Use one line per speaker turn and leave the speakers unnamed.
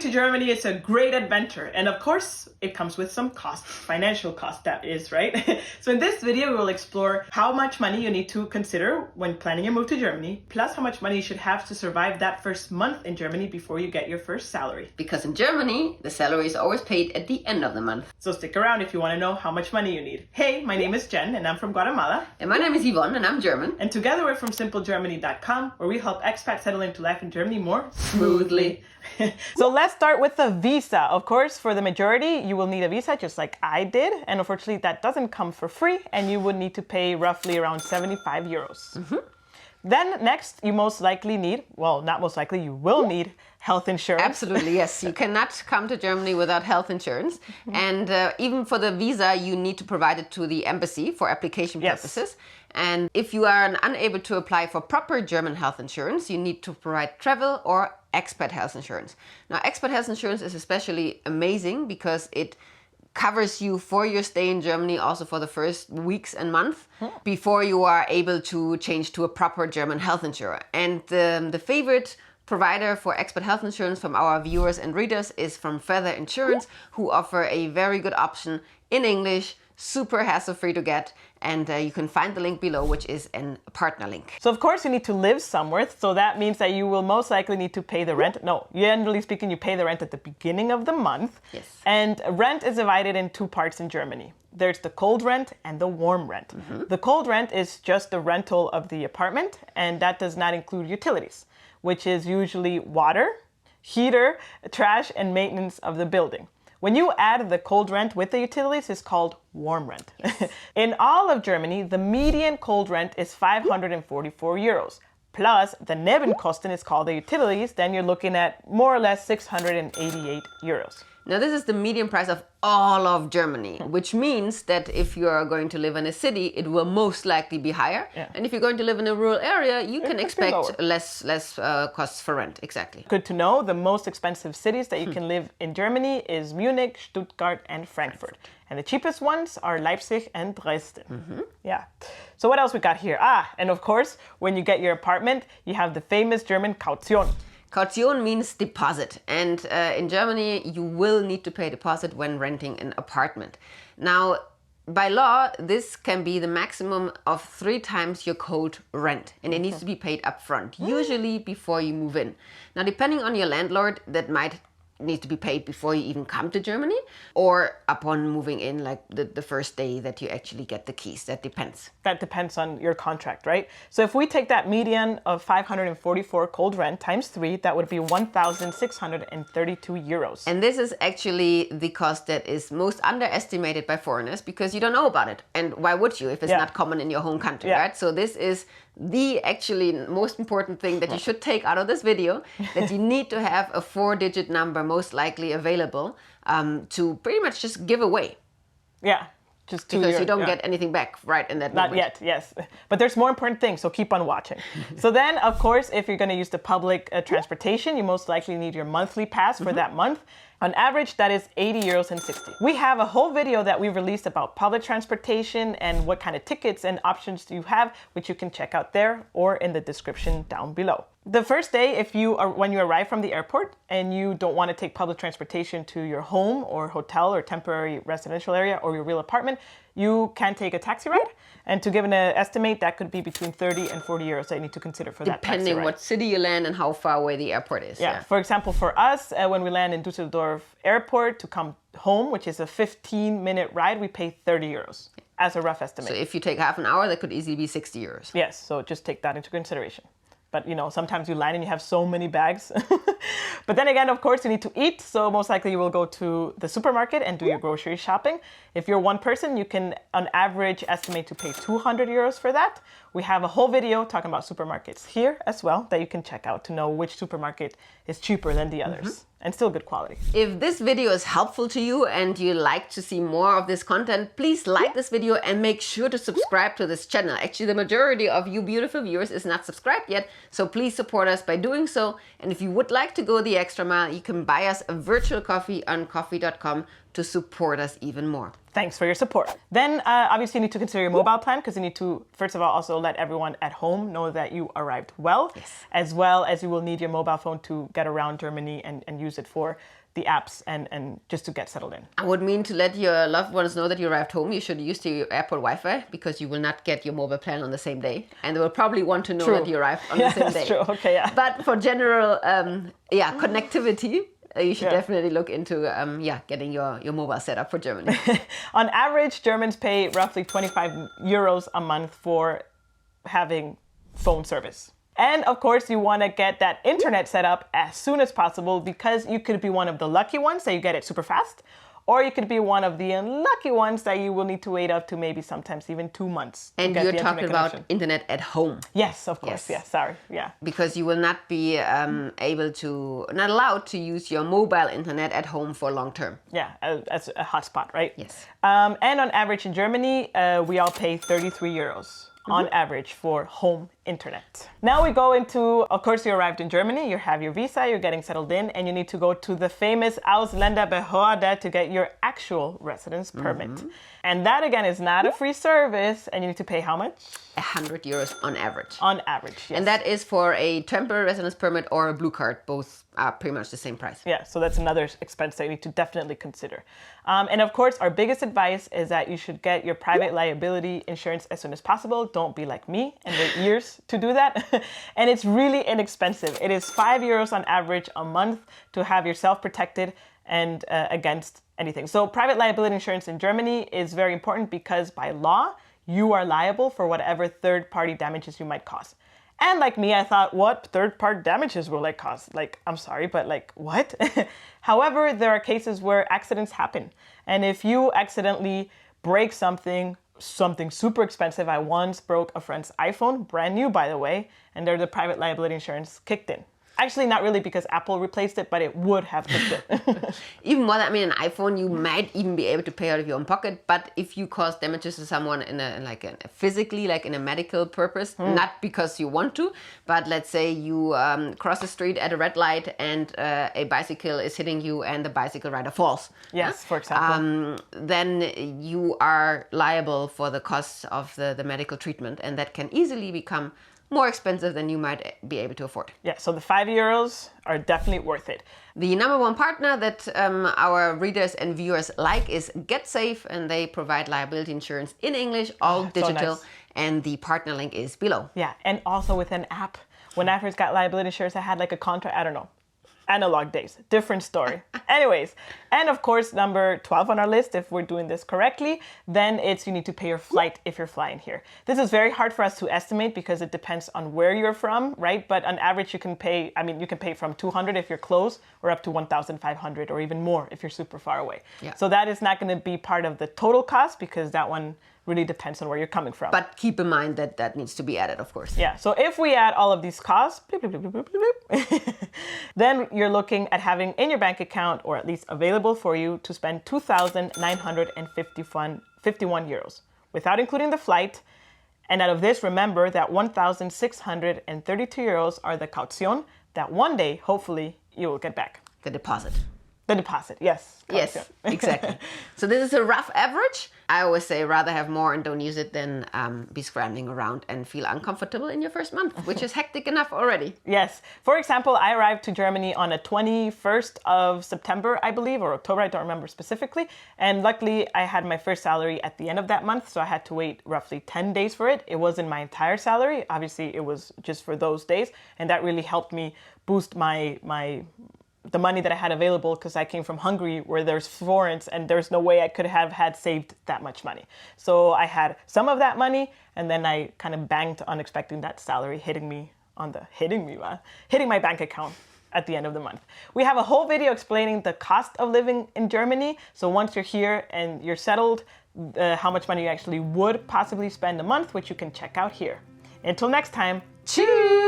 to Germany is a great adventure, and of course, it comes with some costs, financial cost that is, right? So in this video, we'll explore how much money you need to consider when planning your move to Germany, plus how much money you should have to survive that first month in Germany before you get your first salary.
Because in Germany, the salary is always paid at the end of the month.
So stick around if you want to know how much money you need. Hey, my name is Jen, and I'm from Guatemala.
And my name is Yvonne, and I'm German.
And together we're from simplegermany.com, where we help expats settle into life in Germany more smoothly. So let's start with the visa. Of course, for the majority, you will need a visa just like I did. And unfortunately, that doesn't come for free. And you would need to pay roughly around 75 euros. Then next, you most likely need, well, not most likely, you will need health insurance.
Absolutely, yes. You cannot come to Germany without health insurance. And even for the visa, you need to provide it to the embassy for application purposes. And if you are unable to apply for proper German health insurance, you need to provide travel or expat health insurance. Now, expat health insurance is especially amazing because it covers you for your stay in Germany, also for the first weeks and months before you are able to change to a proper German health insurer. And the favorite provider for expat health insurance from our viewers and readers is from Feather Insurance, who offer a very good option in English, super hassle-free to get, and you can find the link below, which is a partner link.
So of course you need to live somewhere, so that means that you will most likely need to pay the rent. No, generally speaking, you pay the rent at the beginning of the month.
Yes.
And rent is divided in two parts in Germany. There's the cold rent and the warm rent. The cold rent is just the rental of the apartment, and that does not include utilities, which is usually water, heater, trash, and maintenance of the building. When you add the cold rent with the utilities, it's called warm rent. Yes. In all of Germany, the median cold rent is 544 euros. Plus, the Nebenkosten is called the utilities, then you're looking at more or less 688 euros.
Now, this is the median price of all of Germany, which means that if you are going to live in a city, it will most likely be higher. And if you're going to live in a rural area, you can expect less costs for rent. Exactly.
Good to know. The most expensive cities that you can live in Germany is Munich, Stuttgart, and Frankfurt. And the cheapest ones are Leipzig and Dresden. Yeah. So what else we got here? And of course, when you get your apartment, you have the famous German Kaution.
Kaution means deposit, and in Germany you will need to pay deposit when renting an apartment. Now, by law, this can be the maximum of 3 times your cold rent, and it needs to be paid up front, usually before you move in. Now, depending on your landlord, that might need to be paid before you even come to Germany or upon moving in, like the first day that you actually get the keys. That depends.
That depends on your contract, right? So if we take that median of 544 cold rent times 3, that would be 1,632 euros.
And this is actually the cost that is most underestimated by foreigners because you don't know about it. And why would you if it's not common in your home country, right? So this is the actually most important thing that you should take out of this video, that you need to have a 4-digit number most likely available to pretty much just give away.
Yeah. Just
because you don't get anything back right in that moment.
Not yet, yes. But there's more important things, so keep on watching. So then, of course, if you're going to use the public transportation, you most likely need your monthly pass for that month. On average, that is 80 euros and 60. We have a whole video that we released about public transportation and what kind of tickets and options you have, which you can check out there or in the description down below. The first day, when you arrive from the airport and you don't want to take public transportation to your home or hotel or temporary residential area or your real apartment, you can take a taxi ride. And to give an estimate, that could be between 30 and 40 euros that you need to consider for that taxi ride.
Depending what city you land and how far away the airport is.
Yeah. For example, for us, when we land in Düsseldorf airport to come home, which is a 15-minute ride, we pay 30 euros as a rough estimate.
So if you take half an hour, that could easily be 60 euros.
Yes. So just take that into consideration. But, you know, sometimes you land and you have so many bags. But then again, of course, you need to eat. So most likely you will go to the supermarket and do your grocery shopping. If you're one person, you can, on average, estimate to pay 200 euros for that. We have a whole video talking about supermarkets here as well that you can check out to know which supermarket is cheaper than the others. And still good quality.
If this video is helpful to you and you like to see more of this content, please like this video and make sure to subscribe to this channel. Actually, the majority of you beautiful viewers is not subscribed yet, so please support us by doing so. And if you would like to go the extra mile, you can buy us a virtual coffee on coffee.com to support us even more.
Thanks for your support. Then obviously you need to consider your mobile plan, because you need to, first of all, also let everyone at home know that you arrived well, as well as you will need your mobile phone to get around Germany and use it for the apps and just to get settled in.
I would mean to let your loved ones know that you arrived home. You should use the airport Wi-Fi, because you will not get your mobile plan on the same day. And they will probably want to know that you arrived on the same day.
That's true. Okay, yeah.
But for general connectivity, you should definitely look into getting your mobile set up for Germany.
On average, Germans pay roughly 25 euros a month for having phone service. And of course, you want to get that internet set up as soon as possible, because you could be one of the lucky ones that you get it super fast, or you could be one of the unlucky ones that you will need to wait up to maybe sometimes even 2 months.
And you're talking about internet at home.
Yes, of course. Yes, sorry. Yeah.
Because you will not be not allowed to use your mobile internet at home for long term.
Yeah, as a hotspot, right?
Yes.
And on average in Germany, we all pay 33 euros. On average for home internet. Now we go into, of course, you arrived in Germany, you have your visa, you're getting settled in, and you need to go to the famous Ausländerbehörde to get your actual residence permit. And that again is not a free service, and you need to pay how much?
100 euros on average.
On average, yes.
And that is for a temporary residence permit or a blue card. Both are pretty much the same price.
Yeah, so that's another expense that you need to definitely consider. And of course, our biggest advice is that you should get your private liability insurance as soon as possible. Don't be like me and wait years to do that. And it's really inexpensive. It is 5 euros on average a month to have yourself protected and against anything. So private liability insurance in Germany is very important, because by law, you are liable for whatever third-party damages you might cause. And like me, I thought, what third-party damages will I cause? Like, I'm sorry, but like, what? However, there are cases where accidents happen. And if you accidentally break something super expensive, I once broke a friend's iPhone, brand new, by the way, and there the private liability insurance kicked in. Actually, not really, because Apple replaced it, but it would have kicked it.
Even more than, I mean, an iPhone, you might even be able to pay out of your own pocket. But if you cause damages to someone physically, like in a medical purpose, not because you want to, but let's say you cross the street at a red light and a bicycle is hitting you and the bicycle rider falls.
Yes, for example.
Then you are liable for the costs of the medical treatment, and that can easily become more expensive than you might be able to afford.
Yeah, so the 5 euros are definitely worth it.
The number one partner that our readers and viewers like is Getsafe, and they provide liability insurance in English, all digital,
so nice.
And the partner link is below.
Yeah, and also with an app. When I first got liability insurance, I had like a contract, I don't know, analog days, different story. Anyways, and of course, number 12 on our list, if we're doing this correctly, then it's you need to pay your flight if you're flying here. This is very hard for us to estimate because it depends on where you're from, right? But on average, you can pay from 200 if you're close, or up to 1,500 or even more if you're super far away. Yeah. So that is not going to be part of the total cost, because that one really depends on where you're coming from.
But keep in mind that that needs to be added, of course.
Yeah, so if we add all of these costs, bloop, bloop, bloop, bloop, bloop, bloop, then you're looking at having in your bank account, or at least available for you, to spend 2,951 euros, without including the flight. And out of this, remember that 1,632 euros are the caution that one day, hopefully, you will get back.
The deposit.
The deposit, yes.
Yes, exactly. So this is a rough average. I always say rather have more and don't use it than be scrambling around and feel uncomfortable in your first month, which is hectic enough already.
Yes. For example, I arrived to Germany on the 21st of September, I believe, or October, I don't remember specifically. And luckily, I had my first salary at the end of that month, so I had to wait roughly 10 days for it. It wasn't my entire salary. Obviously, it was just for those days. And that really helped me boost the money that I had available, because I came from Hungary where there's forints and there's no way I could have had saved that much money. So I had some of that money, and then I kind of banked on expecting that salary hitting my bank account at the end of the month. We have a whole video explaining the cost of living in Germany. So once you're here and you're settled, how much money you actually would possibly spend a month, which you can check out here. Until next time, cheers!